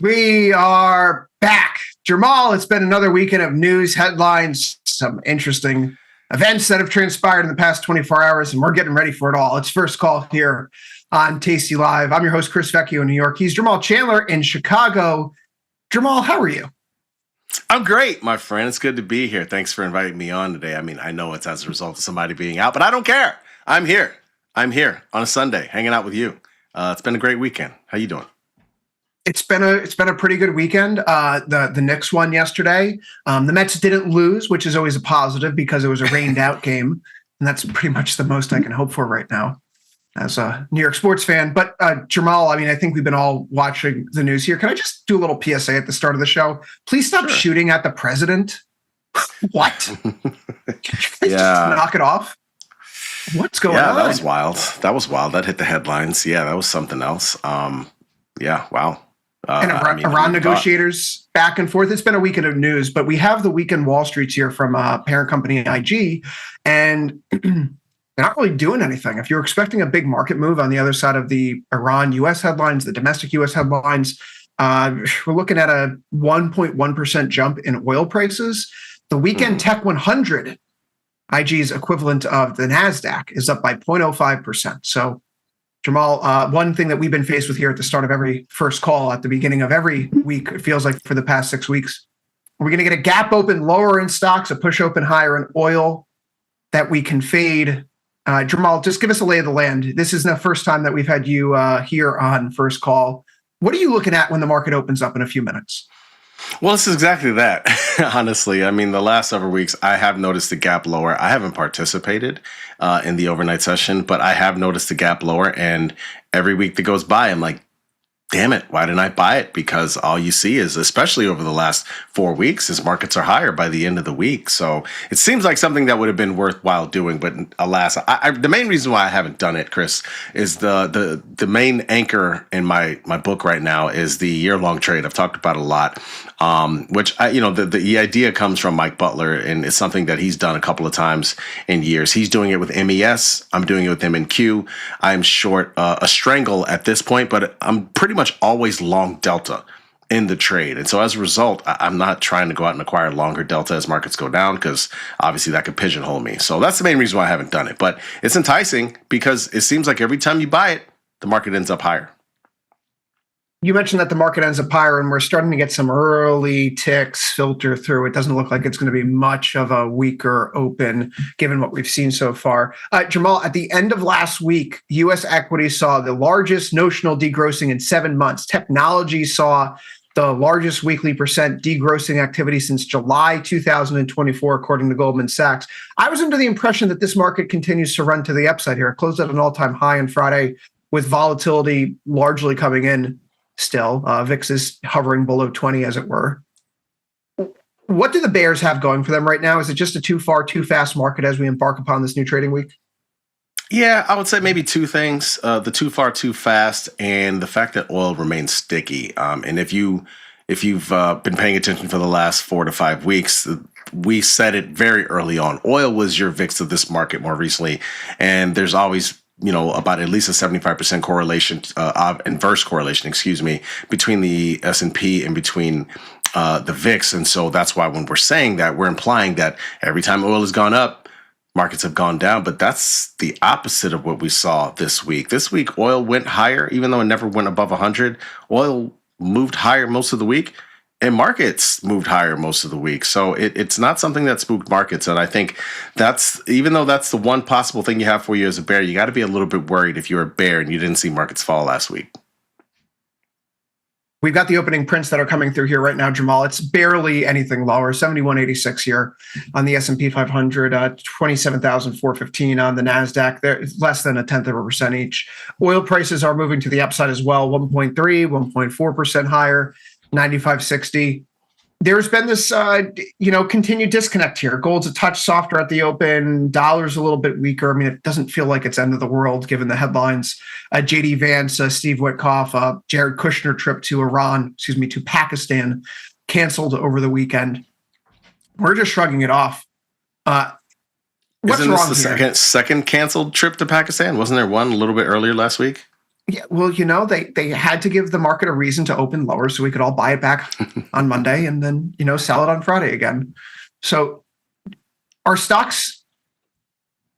We are back. Jamal, it's been another weekend of news, headlines, some interesting events that have transpired in the past 24 hours, and we're getting ready for it all. It's First Call here on Tasty Live. I'm your host, Chris Vecchio in New York. He's Jamal Chandler in Chicago. Jamal, how are you? I'm great, my friend. It's good to be here. Thanks for inviting me on today. I mean, I know it's as a result of somebody being out, but I don't care. I'm here. I'm here on a Sunday, hanging out with you. It's been a great weekend. How you doing? It's been a pretty good weekend. The Knicks won yesterday. The Mets didn't lose, which is always a positive because it was a rained out game, and that's pretty much the most I can hope for right now as a New York sports fan. But Jamal, I mean, I think we've been all watching the news here. Can I just do a little PSA at the start of the show? Please stop shooting at the president. What? Just knock it off. What's going on? Yeah, that was wild. That hit the headlines. Yeah, that was something else. Yeah, wow. And Iran negotiators back and forth. It's been a weekend of news, but we have the weekend Wall Streets here from parent company IG, and they're not really doing anything. If you're expecting a big market move on the other side of the Iran-U.S. headlines, the domestic U.S. headlines, we're looking at a 1.1% jump in oil prices. The weekend Tech 100, IG's equivalent of the NASDAQ, is up by 0.05%. So Jamal, one thing that we've been faced with here at the start of every First Call at the beginning of every week, it feels like for the past 6 weeks, we're going to get a gap open lower in stocks, a push open higher in oil that we can fade. Jamal, just give us a lay of the land. This isn't the first time that we've had you here on First Call. What are you looking at when the market opens up in a few minutes? Well, it's exactly that, honestly. I mean, the last several weeks, I have noticed the gap lower. I haven't participated in the overnight session, but I have noticed the gap lower. And every week that goes by, I'm like, damn it, why didn't I buy it? Because all you see is, especially over the last 4 weeks, is markets are higher by the end of the week. So it seems like something that would have been worthwhile doing. But alas, the main reason why I haven't done it, Chris, is the main anchor in my book right now is the year-long trade. I've talked about it a lot, which, the idea comes from Mike Butler, and it's something that he's done a couple of times in years. He's doing it with MES. I'm doing it with MNQ. I'm short a strangle at this point, but I'm pretty much always long delta in the trade. And so as a result, I'm not trying to go out and acquire longer delta as markets go down, because obviously that could pigeonhole me. So that's the main reason why I haven't done it. But it's enticing because it seems like every time you buy it, the market ends up higher. You mentioned that the market ends up higher, and we're starting to get some early ticks filter through. It doesn't look like it's going to be much of a weaker open, given what we've seen so far. Jamal, at the end of last week, U.S. equities saw the largest notional degrossing in 7 months. Technology saw the largest weekly percent degrossing activity since July 2024, according to Goldman Sachs. I was under the impression that this market continues to run to the upside here. It closed at an all-time high on Friday, with volatility largely coming in. Still, VIX is hovering below 20, as it were. What do the bears have going for them right now? Is it just a too far, too fast market as we embark upon this new trading week? Yeah, I would say maybe two things: the too far, too fast, and the fact that oil remains sticky. And if you've been paying attention for the last 4 to 5 weeks, we said it very early on. Oil was your VIX of this market more recently, and there's always about at least a 75% correlation, inverse correlation, between the S&P and between the VIX. And so that's why when we're saying that, we're implying that every time oil has gone up, markets have gone down. But that's the opposite of what we saw this week. This week, oil went higher, even though it never went above 100. Oil moved higher most of the week, and markets moved higher most of the week. So it's not something that spooked markets. And I think even though that's the one possible thing you have for you as a bear, you got to be a little bit worried if you're a bear and you didn't see markets fall last week. We've got the opening prints that are coming through here right now, Jamal. It's barely anything lower, 71.86 here on the S&P 500, 27,415 on the NASDAQ. They're less than 1/10% each. Oil prices are moving to the upside as well, 1.3, 1.4% higher. 95.60. There's been this, continued disconnect here. Gold's a touch softer at the open. Dollar's a little bit weaker. I mean, it doesn't feel like it's end of the world given the headlines. JD Vance, Steve Witkoff, Jared Kushner trip to Pakistan, canceled over the weekend. We're just shrugging it off. What's Isn't wrong this here? the second canceled trip to Pakistan? Wasn't there one a little bit earlier last week? Yeah, well, they had to give the market a reason to open lower so we could all buy it back on Monday and then, sell it on Friday again. So are stocks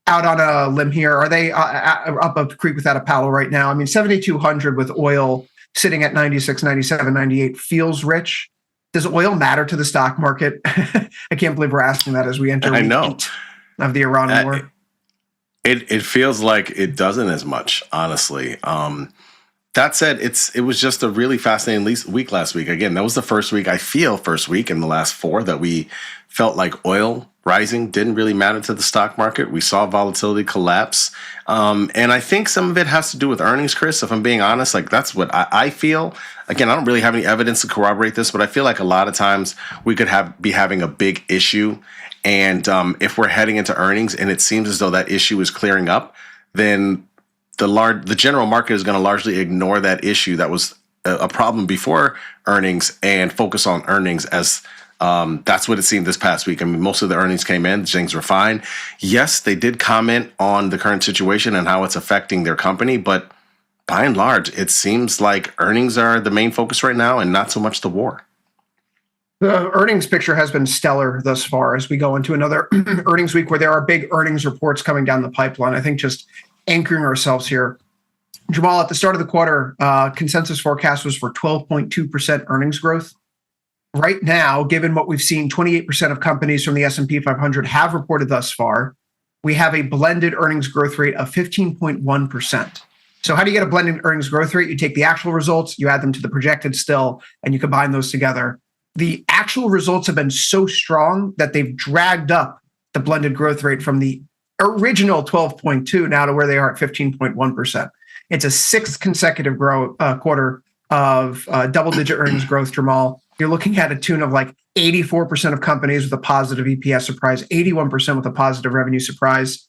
out on a limb here? Are they up a creek without a paddle right now? I mean, 7,200 with oil sitting at 96, 97, 98 feels rich. Does oil matter to the stock market? I can't believe we're asking that as we enter week 8 of the Iran war. It feels like it doesn't as much, honestly. That said, it was just a really fascinating week last week. Again, that was the first week in the last 4 that we felt like oil rising didn't really matter to the stock market. We saw volatility collapse. And I think some of it has to do with earnings, Chris, if I'm being honest. Like, that's what I feel. Again, I don't really have any evidence to corroborate this, but I feel like a lot of times we could be having a big issue. And if we're heading into earnings and it seems as though that issue is clearing up, then the general market is going to largely ignore that issue that was a problem before earnings and focus on earnings as that's what it seemed this past week. I mean, most of the earnings came in, things were fine. Yes, they did comment on the current situation and how it's affecting their company, but by and large, it seems like earnings are the main focus right now and not so much the war. The earnings picture has been stellar thus far as we go into another earnings week where there are big earnings reports coming down the pipeline. I think just anchoring ourselves here. Jamal, at the start of the quarter, consensus forecast was for 12.2% earnings growth. Right now, given what we've seen, 28% of companies from the S&P 500 have reported thus far. We have a blended earnings growth rate of 15.1%. So how do you get a blended earnings growth rate? You take the actual results, you add them to the projected still, and you combine those together. The actual results have been so strong that they've dragged up the blended growth rate from the original 12.2 now to where they are at 15.1%. It's a 6th consecutive quarter of double-digit earnings growth, Jamal. You're looking at a tune of like 84% of companies with a positive EPS surprise, 81% with a positive revenue surprise.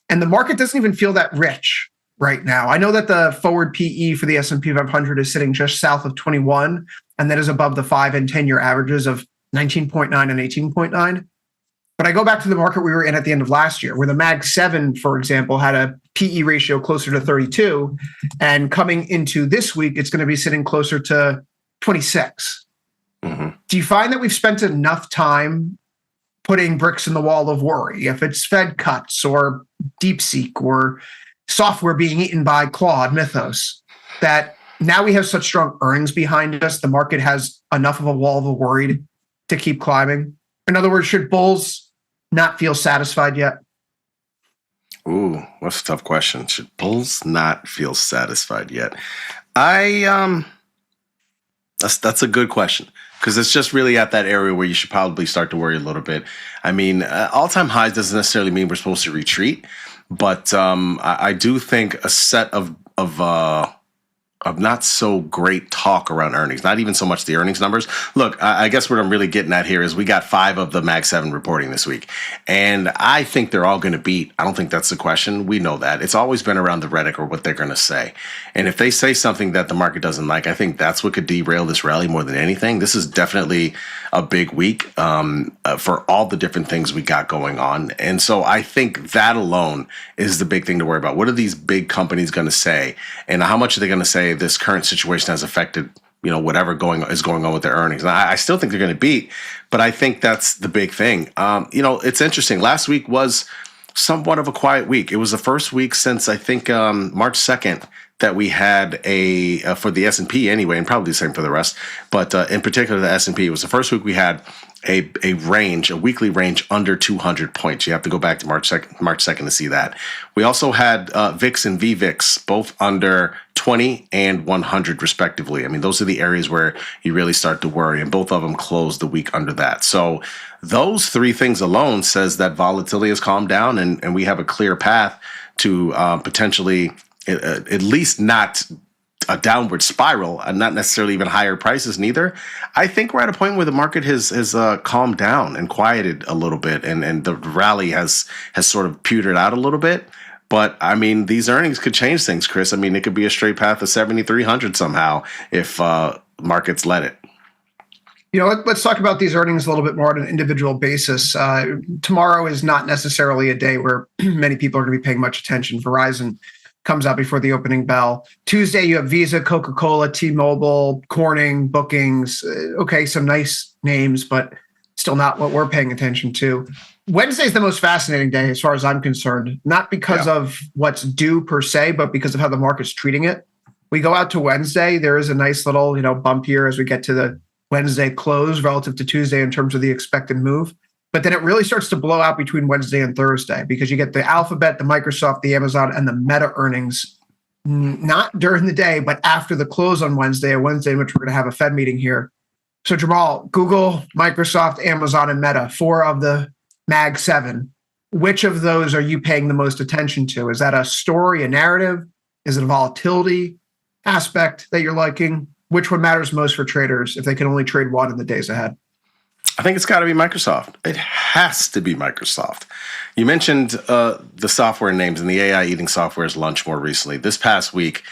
And the market doesn't even feel that rich right now. I know that the forward PE for the S&P 500 is sitting just south of 21, and that is above the 5 and 10-year averages of 19.9 and 18.9. But I go back to the market we were in at the end of last year, where the Mag 7, for example, had a PE ratio closer to 32. And coming into this week, it's going to be sitting closer to 26. Mm-hmm. Do you find that we've spent enough time putting bricks in the wall of worry? If it's Fed cuts or DeepSeek or software being eaten by Claude, Mythos, that now we have such strong earnings behind us, the market has enough of a wall of worried to keep climbing? In other words, should bulls not feel satisfied yet? Ooh, that's a tough question. Should bulls not feel satisfied yet? That's a good question, because it's just really at that area where you should probably start to worry a little bit. I mean, all-time highs doesn't necessarily mean we're supposed to retreat, but I do think a set of not so great talk around earnings, not even so much the earnings numbers. Look, I guess what I'm really getting at here is we got 5 of the Mag 7 reporting this week, and I think they're all going to beat. I don't think that's the question. We know that. It's always been around the rhetoric or what they're going to say. And if they say something that the market doesn't like, I think that's what could derail this rally more than anything. This is definitely a big week for all the different things we got going on. And so I think that alone is the big thing to worry about. What are these big companies going to say? And how much are they going to say this current situation has affected, whatever is going on with their earnings? And I still think they're going to beat, but I think that's the big thing. It's interesting. Last week was somewhat of a quiet week. It was the first week since I think March 2nd that we had for the S&P anyway, and probably the same for the rest, but in particular the S&P, it was the first week we had a weekly range under 200 points. You have to go back to March 2nd to see that. We also had VIX and VVIX both under 20 and 100 respectively. I mean, those are the areas where you really start to worry, and both of them closed the week under that. So those 3 things alone says that volatility has calmed down, and we have a clear path to potentially at least not a downward spiral, and not necessarily even higher prices neither. I think we're at a point where the market has calmed down and quieted a little bit, and the rally has sort of petered out a little bit. But I mean, these earnings could change things, Chris. I mean, it could be a straight path to 7,300 somehow if markets let it. Let's talk about these earnings a little bit more on an individual basis. Tomorrow is not necessarily a day where many people are going to be paying much attention. Verizon comes out before the opening bell. Tuesday, you have Visa, Coca-Cola, T-Mobile, Corning, Bookings. Okay, some nice names, but still not what we're paying attention to. Wednesday is the most fascinating day as far as I'm concerned, not because of what's due per se, but because of how the market's treating it. We go out to Wednesday. There is a nice little, bump here as we get to the Wednesday close relative to Tuesday in terms of the expected move. But then it really starts to blow out between Wednesday and Thursday because you get the Alphabet, the Microsoft, the Amazon, and the Meta earnings, not during the day, but after the close on Wednesday, a Wednesday in which we're going to have a Fed meeting here. So Jamal, Google, Microsoft, Amazon, and Meta, 4 of the Mag 7. Which of those are you paying the most attention to? Is that a story, a narrative? Is it a volatility aspect that you're liking? Which one matters most for traders if they can only trade one in the days ahead? I think it's got to be Microsoft. It has to be Microsoft. You mentioned the software names and the AI eating software's lunch more recently. This past week,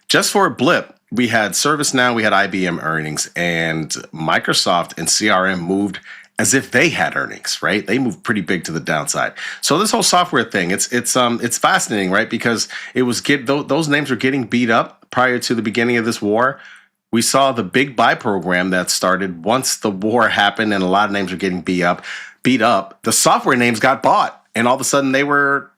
just for a blip, we had ServiceNow, we had IBM earnings, and Microsoft and CRM moved as if they had earnings, right? They moved pretty big to the downside. So this whole software thing, it's fascinating, right? Because those names were getting beat up prior to the beginning of this war. We saw the big buy program that started once the war happened and a lot of names were getting beat up. The software names got bought and all of a sudden they were,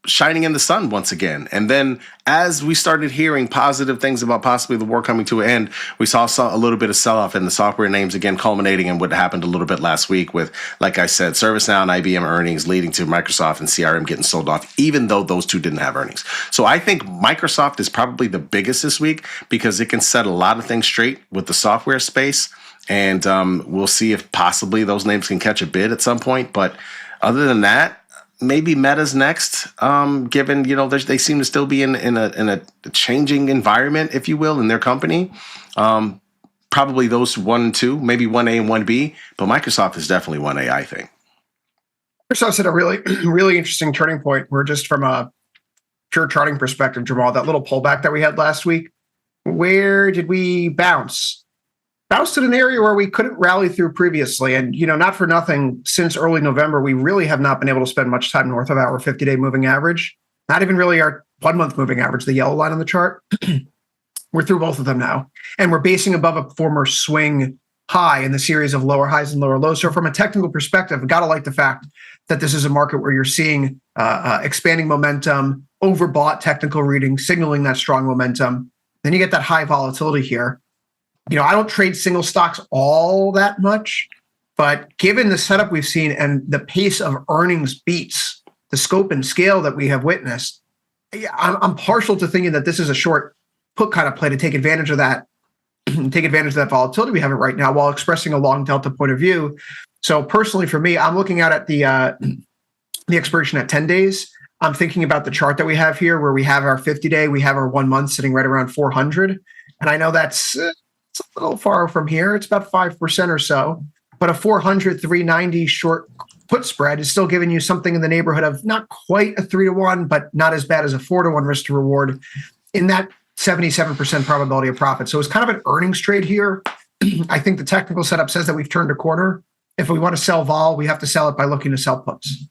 shining in the sun once again. And then as we started hearing positive things about possibly the war coming to an end, we saw a little bit of sell-off in the software names again, culminating in what happened a little bit last week with, like I said, ServiceNow and IBM earnings leading to Microsoft and CRM getting sold off, even though those two didn't have earnings. So I think Microsoft is probably the biggest this week because it can set a lot of things straight with the software space. And we'll see if possibly those names can catch a bid at some point. But other than that, maybe Meta's next, given, they seem to still be in a changing environment, if you will, in their company. Probably those 1 and 2, maybe 1A and 1B, but Microsoft is definitely 1A, I think. Microsoft's at a really, really interesting turning point. We're just from a pure charting perspective, Jamal, that little pullback that we had last week, where did we bounce? Bounced in an area where we couldn't rally through previously. And, not for nothing, since early November, we really have not been able to spend much time north of our 50-day moving average, not even really our 1-month moving average, the yellow line on the chart. We're through both of them now. And we're basing above a former swing high in the series of lower highs and lower lows. So from a technical perspective, I've got to like the fact that this is a market where you're seeing expanding momentum, overbought technical readings, signaling that strong momentum. Then you get that high volatility here. I don't trade single stocks all that much, but given the setup we've seen and the pace of earnings beats, the scope and scale that we have witnessed, I'm partial to thinking that this is a short put kind of play to take advantage of that, volatility we have it right now while expressing a long delta point of view. So personally for me, I'm looking out at the expiration at 10 days. I'm thinking about the chart that we have here where we have our 50-day, we have our 1 month sitting right around 400. And I know that's it's a little far from here. It's about 5% or so, but a 400, 390 short put spread is still giving you something in the neighborhood of not quite a 3-to-1, but not as bad as a 4-to-1 risk to reward in that 77% probability of profit. So it's kind of an earnings trade here. I think the technical setup says that we've turned a corner. If we want to sell vol, we have to sell it by looking to sell puts.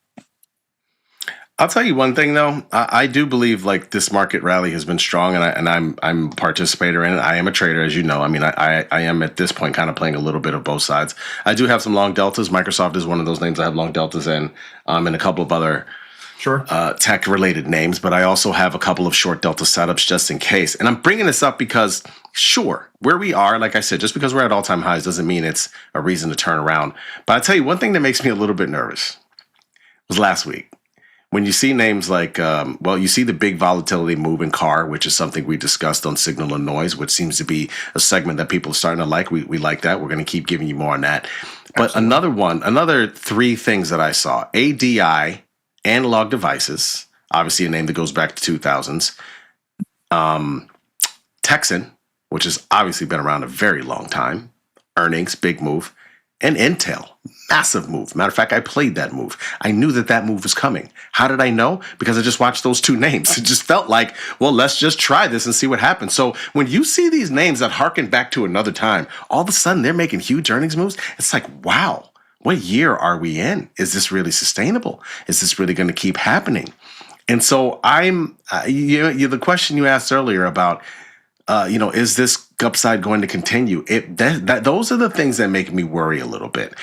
I'll tell you one thing though. I do believe like this market rally has been strong, and I'm a participator in it. I am a trader, as you know. I mean, I am at this point kind of playing a little bit of both sides. I do have some long deltas. Microsoft is one of those names I have long deltas in, and a couple of other tech related names. But I also have a couple of short delta setups just in case. And I'm bringing this up because sure, where we are, like I said, just because we're at all time highs doesn't mean it's a reason to turn around. But I tell you one thing that makes me a little bit nervous was last week. When you see names like, you see the big volatility move in car, which is something we discussed on Signal and Noise, which seems to be a segment that people are starting to like. We like that. We're going to keep giving you more on that. But another 3 things that I saw: ADI, analog devices, obviously a name that goes back to 2000s. Texan, which has obviously been around a very long time. Earnings, big move. And Intel, massive move. Matter of fact, I played that move. I knew that move was coming. How did I know? Because I just watched those 2 names. It just felt like, well, let's just try this and see what happens. So when you see these names that harken back to another time, all of a sudden they're making huge earnings moves. It's like, wow, what year are we in? Is this really sustainable? Is this really going to keep happening? And so the question you asked earlier about, is this upside going to continue? Those are the things that make me worry a little bit.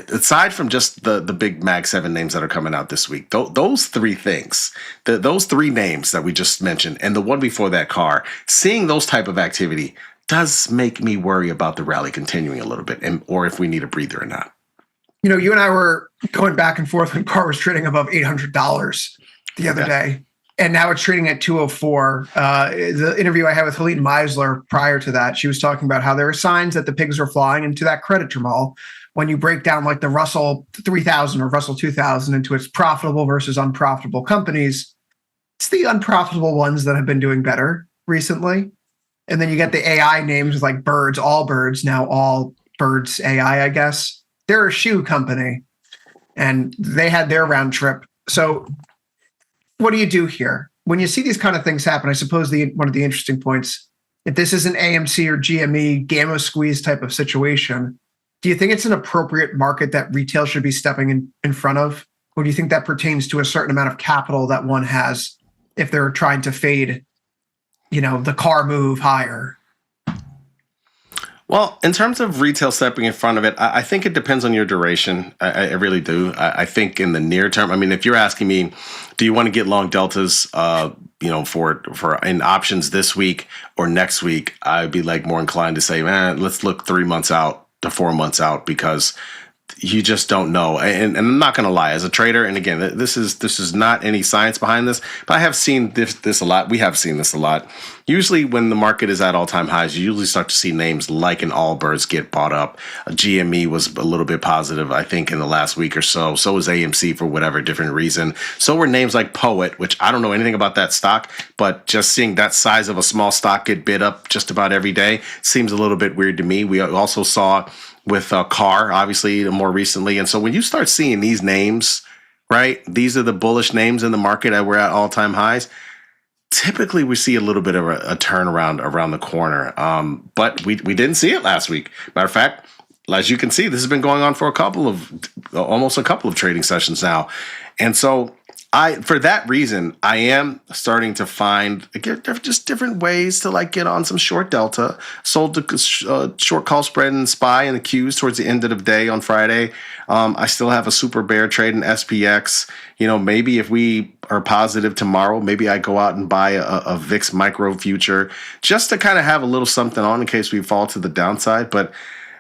Aside from just the big Mag 7 names that are coming out this week, those three things, those three names that we just mentioned, and the one before that car, seeing those type of activity does make me worry about the rally continuing a little bit, or if we need a breather or not. You and I were going back and forth when car was trading above $800 the other day. And now it's trading at 204. The interview I had with Helene Meisler prior to that, she was talking about how there are signs that the pigs are flying. And to that credit, Jamal, when you break down like the Russell 3000 or Russell 2000 into its profitable versus unprofitable companies, it's the unprofitable ones that have been doing better recently. And then you get the AI names like Birds, Allbirds, now All Birds AI, I guess. They're a shoe company, and they had their round trip. So what do you do here? When you see these kind of things happen, I suppose one of the interesting points, if this is an AMC or GME gamma squeeze type of situation, do you think it's an appropriate market that retail should be stepping in front of? Or do you think that pertains to a certain amount of capital that one has if they're trying to fade, the car move higher? Well, in terms of retail stepping in front of it, I think it depends on your duration. I really do. I think in the near term, I mean, if you're asking me, do you want to get long deltas, for in options this week or next week, I'd be like more inclined to say, man, let's look 3 months out to 4 months out, because you just don't know. And I'm not going to lie, as a trader, and again, this is not any science behind this, but I have seen this a lot. We have seen this a lot. Usually when the market is at all-time highs, you usually start to see names like an Allbirds get bought up. GME was a little bit positive, I think, in the last week or so. So was AMC for whatever different reason. So were names like Poet, which I don't know anything about that stock, but just seeing that size of a small stock get bid up just about every day seems a little bit weird to me. We also saw with Carr, obviously, more recently. And so when you start seeing these names, right, these are the bullish names in the market that we're at all-time highs, typically we see a little bit of a turnaround around the corner. But we didn't see it last week. Matter of fact, as you can see, this has been going on for almost a couple of trading sessions now. And so for that reason, I am starting to find just different ways to get on some short delta. Sold the short call spread and SPY and the Qs towards the end of the day on Friday. I still have a super bear trade in SPX. Maybe if we are positive tomorrow, maybe I go out and buy a VIX micro future just to kind of have a little something on in case we fall to the downside. But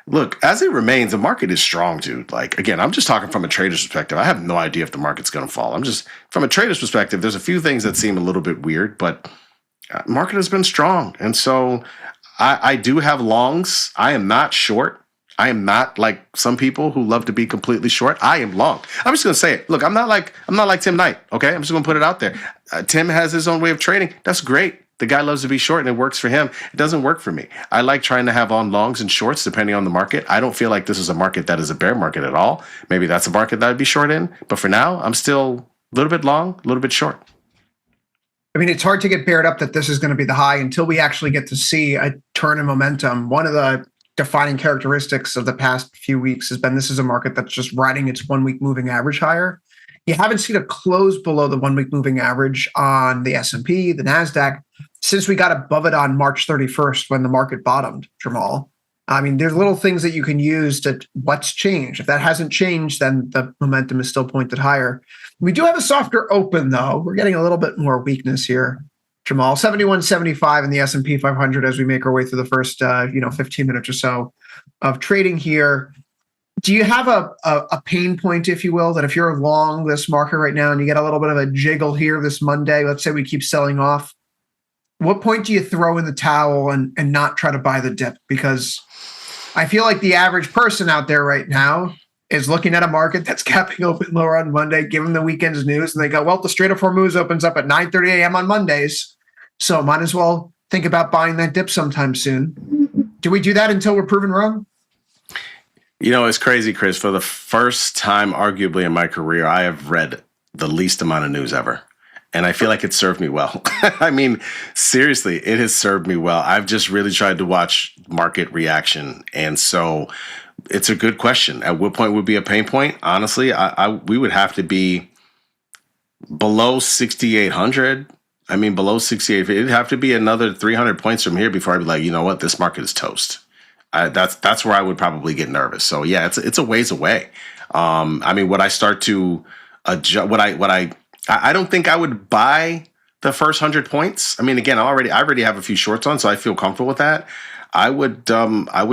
look, as it remains, the market is strong, dude. Again, I'm just talking from a trader's perspective. I have no idea if the market's going to fall. I'm just, from a trader's perspective, there's a few things that seem a little bit weird, but market has been strong. And so I do have longs. I am not short. I am not like some people who love to be completely short. I am long. I'm just going to say it. Look, I'm not like Tim Knight, okay? I'm just going to put it out there. Tim has his own way of trading. That's great. The guy loves to be short and it works for him. It doesn't work for me. I like trying to have on longs and shorts depending on the market. I don't feel like this is a market that is a bear market at all. Maybe that's a market that I'd be short in. But for now, I'm still a little bit long, a little bit short. I mean, it's hard to get bared up that this is going to be the high until we actually get to see a turn in momentum. One of the defining characteristics of the past few weeks has been this is a market that's just riding its 1 week moving average higher. You haven't seen a close below the 1 week moving average on the S&P, the NASDAQ, since we got above it on March 31st when the market bottomed, Jamal. I mean, there's little things that you can use to what's changed. If that hasn't changed, then the momentum is still pointed higher. We do have a softer open, though. We're getting a little bit more weakness here, Jamal. 71.75 in the S&P 500 as we make our way through the first 15 minutes or so of trading here. Do you have a pain point, if you will, that if you're long this market right now and you get a little bit of a jiggle here this Monday, let's say we keep selling off, what point do you throw in the towel and not try to buy the dip? Because I feel like the average person out there right now is looking at a market that's capping open lower on Monday, given the weekend's news, and they go, well, the Strait of Hormuz opens up at 9:30 a.m. on Mondays, so might as well think about buying that dip sometime soon. Do we do that until we're proven wrong? It's crazy, Chris. For the first time, arguably in my career, I have read the least amount of news ever. And I feel like it served me well. I mean, seriously, it has served me well. I've just really tried to watch market reaction. And so it's a good question. At what point would be a pain point? Honestly, we would have to be below 6,800. I mean, below 68, it'd have to be another 300 points from here before I'd be like, you know what, this market is toast. That's where I would probably get nervous. So yeah, it's a ways away. I mean, would I start to adjust? I don't think I would buy the first 100 points. I mean, again, I already have a few shorts on, so I feel comfortable with that. I would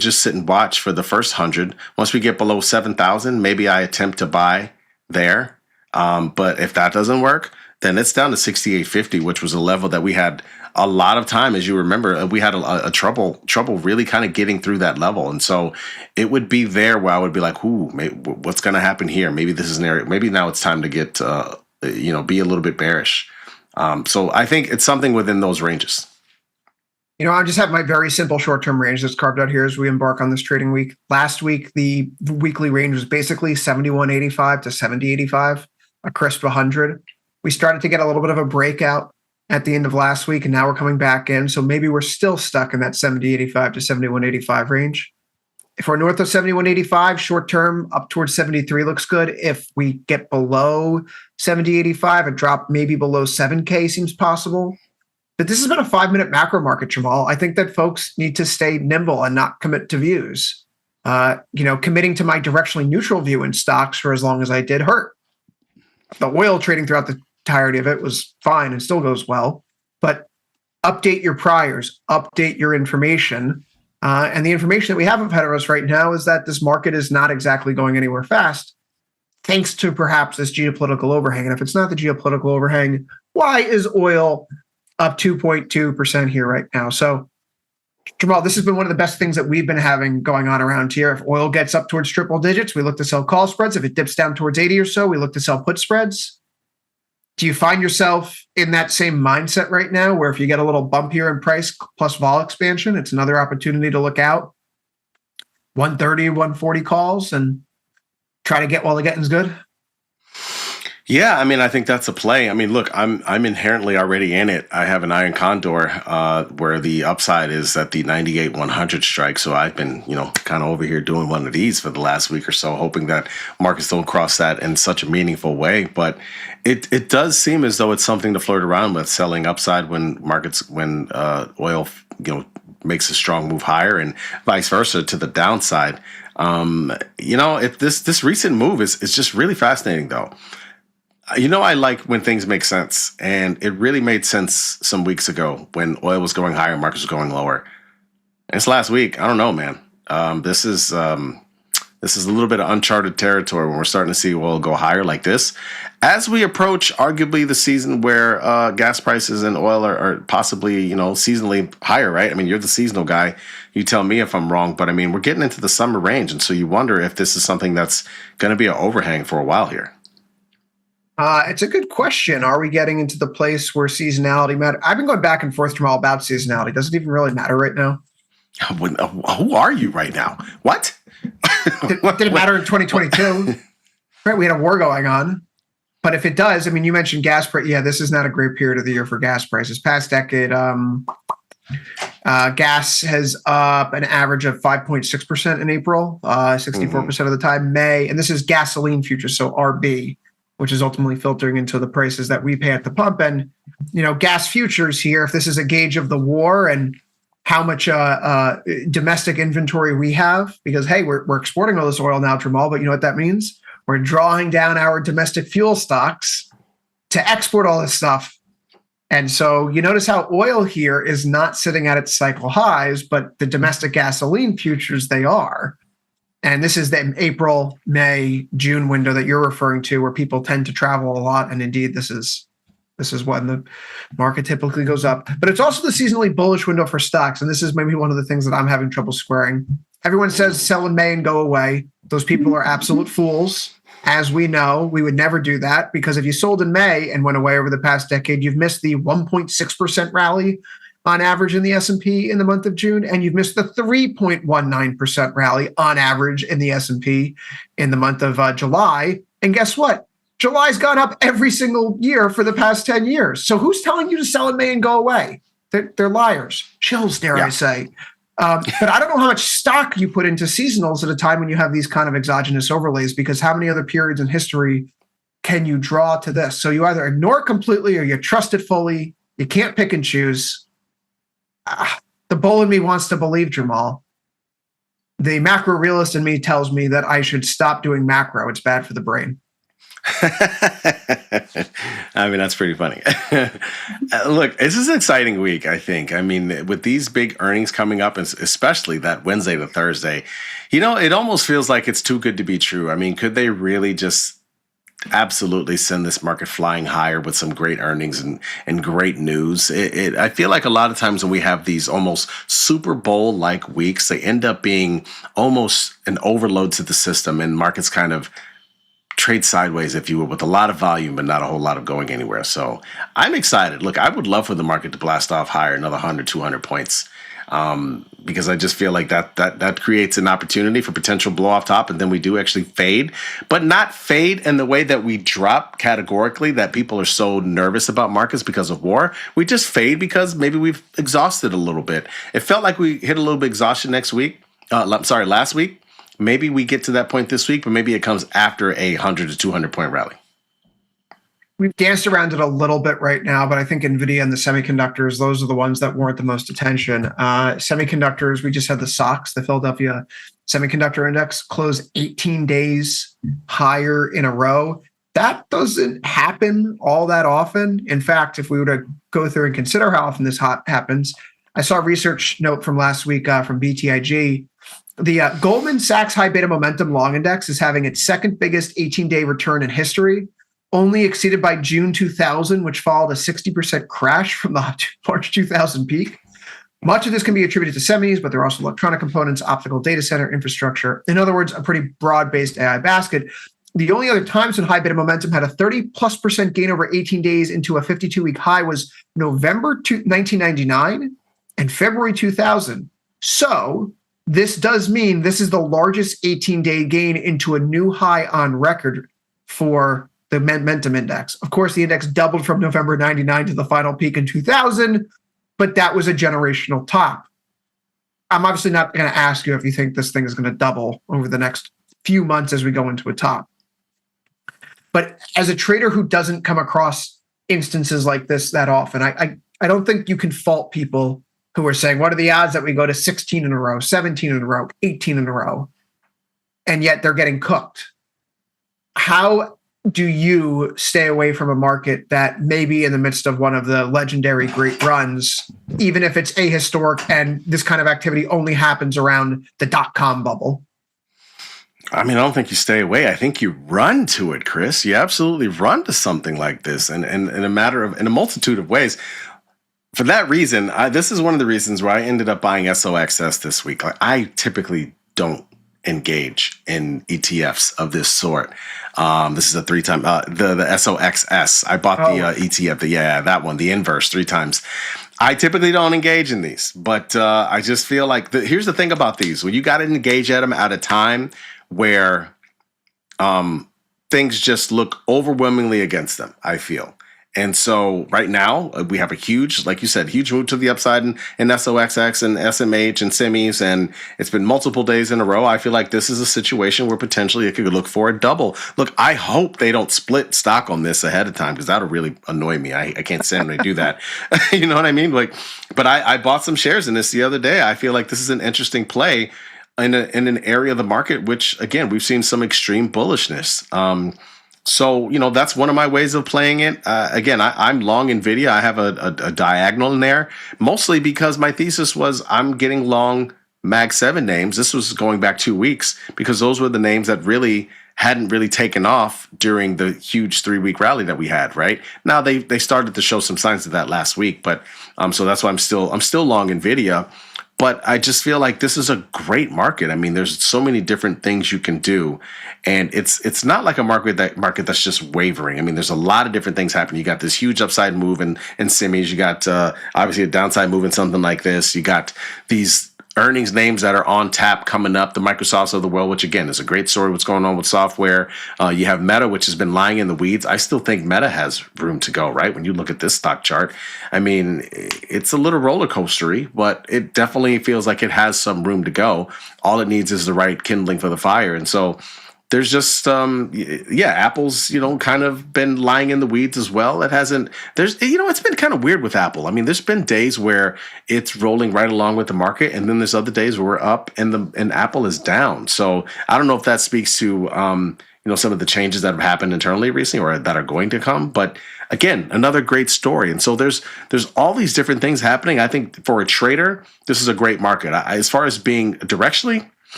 just sit and watch for the first 100. Once we get below 7,000, maybe I attempt to buy there. But if that doesn't work, then it's down to 6,850, which was a level that we had a lot of time. As you remember, we had a trouble really kind of getting through that level. And so it would be there where I would be like, ooh, what's going to happen here? Maybe this is an area, maybe now it's time to get, be a little bit bearish. So I think it's something within those ranges. I just have my very simple short-term range that's carved out here as we embark on this trading week. Last week, the weekly range was basically 71.85 to 70.85, a crisp 100. We started to get a little bit of a breakout at the end of last week, and now we're coming back in. So maybe we're still stuck in that 70.85 to 71.85 range. If we're north of 71.85, short-term up towards 73 looks good. If we get below 70.85, a drop maybe below 7K seems possible. But this has been a 5-minute macro market, Jamal. I think that folks need to stay nimble and not commit to views. Committing to my directionally neutral view in stocks for as long as I did hurt. The oil trading throughout the entirety of it was fine and still goes well. But update your priors, update your information. And the information that we have ahead of us right now is that this market is not exactly going anywhere fast, thanks to perhaps this geopolitical overhang. And if it's not the geopolitical overhang, why is oil up 2.2% here right now? So, Jamal, this has been one of the best things that we've been having going on around here. If oil gets up towards triple digits, we look to sell call spreads. If it dips down towards 80 or so, we look to sell put spreads. Do you find yourself in that same mindset right now, where if you get a little bump here in price plus vol expansion, it's another opportunity to look out 130, 140 calls and try to get while the getting's good? Yeah, I mean, I think that's a play. I mean, look, I'm inherently already in it. I have an iron condor where the upside is at the 98-100 strike. So I've been, kind of over here doing one of these for the last week or so, hoping that markets don't cross that in such a meaningful way. But it does seem as though it's something to flirt around with, selling upside when oil, makes a strong move higher, and vice versa to the downside. If this recent move is just really fascinating, though. I like when things make sense, and it really made sense some weeks ago when oil was going higher and markets were going lower. And it's last week. I don't know, man. This is a little bit of uncharted territory when we're starting to see oil go higher like this. As we approach arguably the season where gas prices and oil are possibly, seasonally higher, right? I mean, you're the seasonal guy. You tell me if I'm wrong, but I mean, we're getting into the summer range. And so you wonder if this is something that's going to be an overhang for a while here. It's a good question. Are we getting into the place where seasonality matters? I've been going back and forth, Jamal, about seasonality. Does it even really matter right now? Who are you right now? What? Did it matter in 2022? Right, we had a war going on. But if it does, I mean, you mentioned gas price. Yeah, this is not a great period of the year for gas prices. Past decade, gas has up an average of 5.6% in April, 64% of the time. May, and this is gasoline futures, so RB, which is ultimately filtering into the prices that we pay at the pump. And, gas futures here, if this is a gauge of the war and how much domestic inventory we have, because, hey, we're exporting all this oil now, Jamal, but you know what that means? We're drawing down our domestic fuel stocks to export all this stuff. And so you notice how oil here is not sitting at its cycle highs, but the domestic gasoline futures, they are. And this is the April, May, June window that you're referring to, where people tend to travel a lot. And indeed, this is when the market typically goes up. But it's also the seasonally bullish window for stocks. And this is maybe one of the things that I'm having trouble squaring. Everyone says sell in May and go away. Those people are absolute fools. As we know, we would never do that, because if you sold in May and went away over the past decade, you've missed the 1.6% rally on average in the S&P in the month of June, and you've missed the 3.19% rally on average in the S&P in the month of July. And guess what? July's gone up every single year for the past 10 years. So who's telling you to sell in May and go away? They're liars. Shills, dare I say. But I don't know how much stock you put into seasonals at a time when you have these kind of exogenous overlays, because how many other periods in history can you draw to this? So you either ignore it completely or you trust it fully. You can't pick and choose. The bull in me wants to believe, Jamal. The macro realist in me tells me that I should stop doing macro. It's bad for the brain. I mean, that's pretty funny. Look, this is an exciting week, I think. I mean, with these big earnings coming up, and especially that Wednesday to Thursday, it almost feels like it's too good to be true. I mean, could they really just absolutely send this market flying higher with some great earnings and great news? I feel like a lot of times when we have these almost Super Bowl-like weeks, they end up being almost an overload to the system, and markets kind of trade sideways, if you will, with a lot of volume, but not a whole lot of going anywhere. So I'm excited. Look, I would love for the market to blast off higher, another 100, 200 points, because I just feel like that creates an opportunity for potential blow off top, and then we do actually fade, but not fade in the way that we drop categorically, that people are so nervous about markets because of war. We just fade because maybe we've exhausted a little bit. It felt like we hit a little bit of exhaustion last week. Maybe we get to that point this week, but maybe it comes after a 100 to 200 point rally. We've danced around it a little bit right now, but I think NVIDIA and the semiconductors, those are the ones that warrant the most attention. Semiconductors, we just had the SOX, the Philadelphia Semiconductor Index, close 18 days higher in a row. That doesn't happen all that often. In fact, if we were to go through and consider how often this happens, I saw a research note from last week from BTIG. The Goldman Sachs High Beta Momentum Long Index is having its second biggest 18-day return in history, only exceeded by June 2000, which followed a 60% crash from the March 2000 peak. Much of this can be attributed to semis, but there are also electronic components, optical data center infrastructure. In other words, a pretty broad-based AI basket. The only other times when high beta momentum had a 30+% gain over 18 days into a 52-week high was November 1999 and February 2000. So this does mean this is the largest 18-day gain into a new high on record for the momentum index. Of course, the index doubled from November 99 to the final peak in 2000, but that was a generational top. I'm obviously not going to ask you if you think this thing is going to double over the next few months as we go into a top. But as a trader who doesn't come across instances like this that often, I don't think you can fault people who are saying, what are the odds that we go to 16 in a row, 17 in a row, 18 in a row, and yet they're getting cooked? How do you stay away from a market that may be in the midst of one of the legendary great runs, even if it's ahistoric and this kind of activity only happens around the dot-com bubble? I mean, I don't think you stay away. I think you run to it, Chris. You absolutely run to something like this, and in a multitude of ways. For that reason, this is one of the reasons why I ended up buying SOXS this week. Like, I typically don't engage in ETFs of this sort. This is a 3-time, the SOXS. I bought the ETF, that one, the inverse, 3 times. I typically don't engage in these, but I just feel like here's the thing about these. Well, you got to engage at them at a time where things just look overwhelmingly against them, I feel. And so right now we have a huge, like you said, huge move to the upside in SOXX and SMH and semis, and it's been multiple days in a row. I feel like this is a situation where potentially it could look for a double. Look, I hope they don't split stock on this ahead of time, because that'll really annoy me. I can't stand when they do that. You know what I mean? Like, but I bought some shares in this the other day. I feel like this is an interesting play in an area of the market, which, again, we've seen some extreme bullishness. So, that's one of my ways of playing it. Again, I'm long NVIDIA. I have a diagonal in there, mostly because my thesis was I'm getting long Mag 7 names. This was going back 2 weeks, because those were the names that really hadn't really taken off during the huge 3-week rally that we had, right? Now they started to show some signs of that last week, but so that's why I'm still long NVIDIA. But I just feel like this is a great market. I mean, there's so many different things you can do, and it's not like a market that's just wavering. I mean, there's a lot of different things happening. You got this huge upside move in semis. You got obviously a downside move in something like this. You got these earnings names that are on tap coming up, the Microsofts of the world, which again is a great story. What's going on with software? You have Meta, which has been lying in the weeds. I still think Meta has room to go, right? When you look at this stock chart, I mean, it's a little roller coastery, but it definitely feels like it has some room to go. All it needs is the right kindling for the fire. And so there's just Apple's kind of been lying in the weeds as well. It hasn't. It's been kind of weird with Apple. I mean, there's been days where it's rolling right along with the market, and then there's other days where we're up and Apple is down. So I don't know if that speaks to some of the changes that have happened internally recently or that are going to come. But again, another great story. And so there's all these different things happening. I think for a trader, this is a great market. As far as being directionally,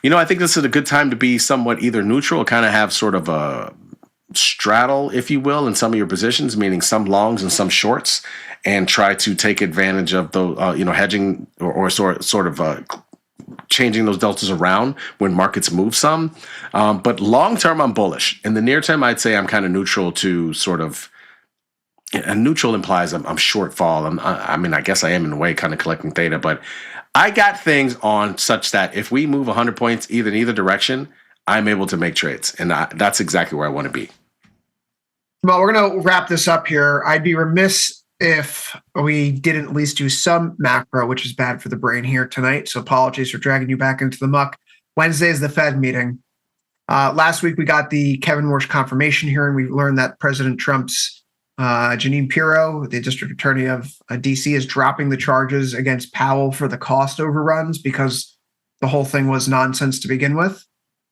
I think this is a good time to be somewhat either neutral or kind of have sort of a straddle, if you will, in some of your positions, meaning some longs and some shorts, and try to take advantage of the, hedging or sort of changing those deltas around when markets move some. But long term, I'm bullish. In the near term, I'd say I'm kind of neutral to sort of. And neutral implies I'm short fall. I guess I am in a way kind of collecting theta, but I got things on such that if we move 100 points in either direction, I'm able to make trades. And that's exactly where I want to be. Well, we're going to wrap this up here. I'd be remiss if we didn't at least do some macro, which is bad for the brain here tonight. So apologies for dragging you back into the muck. Wednesday is the Fed meeting. Last week, we got the Kevin Warsh confirmation hearing. We learned that President Trump's Janine Pirro, the district attorney of DC, is dropping the charges against Powell for the cost overruns because the whole thing was nonsense to begin with.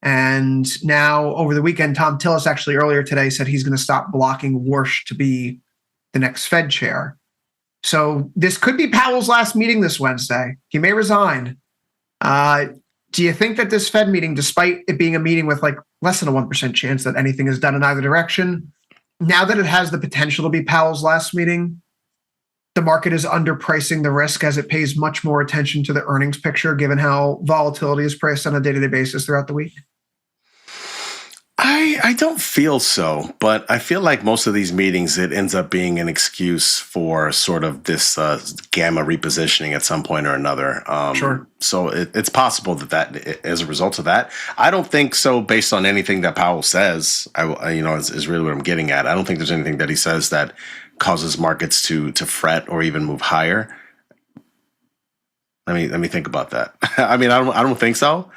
And now over the weekend, Tom Tillis actually earlier today said he's going to stop blocking Warsh to be the next Fed chair. So this could be Powell's last meeting this Wednesday. He may resign. Do you think that this Fed meeting, despite it being a meeting with like less than a 1% chance that anything is done in either direction, now that it has the potential to be Powell's last meeting, the market is underpricing the risk as it pays much more attention to the earnings picture, given how volatility is priced on a day-to-day basis throughout the week? I don't feel so, but I feel like most of these meetings, it ends up being an excuse for sort of this gamma repositioning at some point or another. Sure. So it's possible that as a result of that, I don't think so based on anything that Powell says, is really what I'm getting at. I don't think there's anything that he says that causes markets to fret or even move higher. Let me think about that. I don't think so.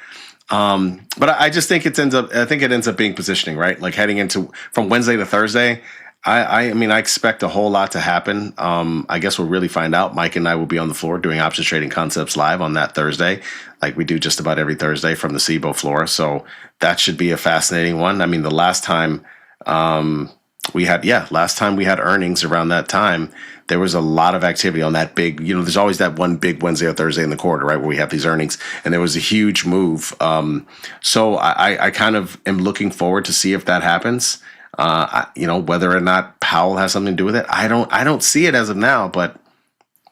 But I just think it ends up being positioning, right? Like heading into from Wednesday to Thursday. I expect a whole lot to happen. I guess we'll really find out. Mike and I will be on the floor doing options trading concepts live on that Thursday, like we do just about every Thursday from the SIBO floor. So that should be a fascinating one. I mean, the last time we had earnings around that time, there was a lot of activity on that big, there's always that one big Wednesday or Thursday in the quarter, right, where we have these earnings, and there was a huge move. So I kind of am looking forward to see if that happens. Whether or not Powell has something to do with it, I don't see it as of now, but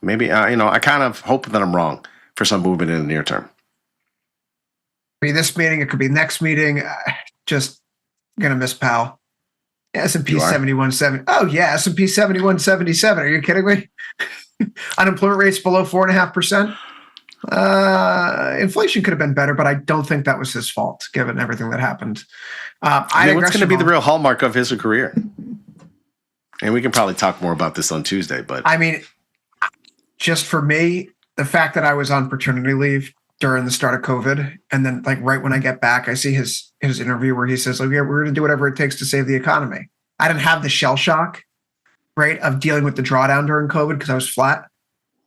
maybe, I kind of hope that I'm wrong for some movement in the near term. It could be this meeting, it could be next meeting. Just going to miss Powell. S&P 7170. Oh yeah, S&P 7177. Are you kidding me? Unemployment rate's below 4.5%. Inflation could have been better, but I don't think that was his fault, given everything that happened. What's going to be the real hallmark of his career? And we can probably talk more about this on Tuesday. But just for me, the fact that I was on paternity leave during the start of COVID, and then like right when I get back, I see his interview where he says, "Oh yeah, we're going to do whatever it takes to save the economy." I didn't have the shell shock, right, of dealing with the drawdown during COVID because I was flat,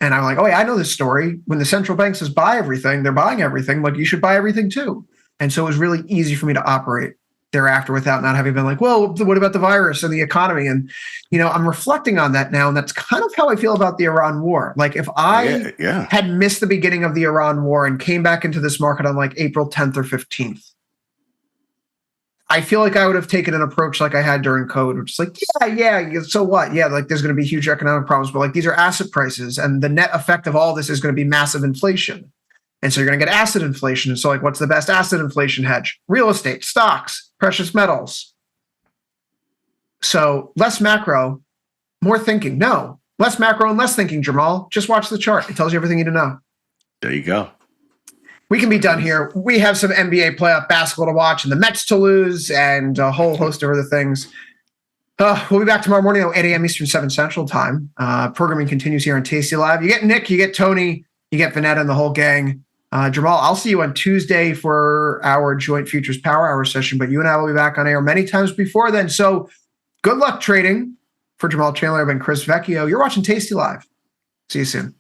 and I'm like, "Oh yeah, I know this story. When the central bank says buy everything, they're buying everything. Like you should buy everything too." And so it was really easy for me to operate thereafter without not having been like, well, what about the virus and the economy? And, I'm reflecting on that now. And that's kind of how I feel about the Iran war. Like if I had missed the beginning of the Iran war and came back into this market on like April 10th or 15th, I feel like I would have taken an approach like I had during COVID, which is like, yeah, so what? Yeah, like there's going to be huge economic problems, but like these are asset prices. And the net effect of all this is going to be massive inflation. And so you're going to get asset inflation. And so like, what's the best asset inflation hedge? Real estate, stocks, precious metals. So less macro, more thinking. No, less macro and less thinking, Jamal. Just watch the chart. It tells you everything you need to know. There you go. We can be done here. We have some NBA playoff basketball to watch and the Mets to lose and a whole host of other things. We'll be back tomorrow morning at 8 a.m. Eastern, 7 Central Time. Programming continues here on Tasty Live. You get Nick, you get Tony, you get Vanetta and the whole gang. Jamal, I'll see you on Tuesday for our joint futures power hour session, but you and I will be back on air many times before then. So good luck trading. For Jamal Chandler, I've been Chris Vecchio. You're watching Tasty Live. See you soon.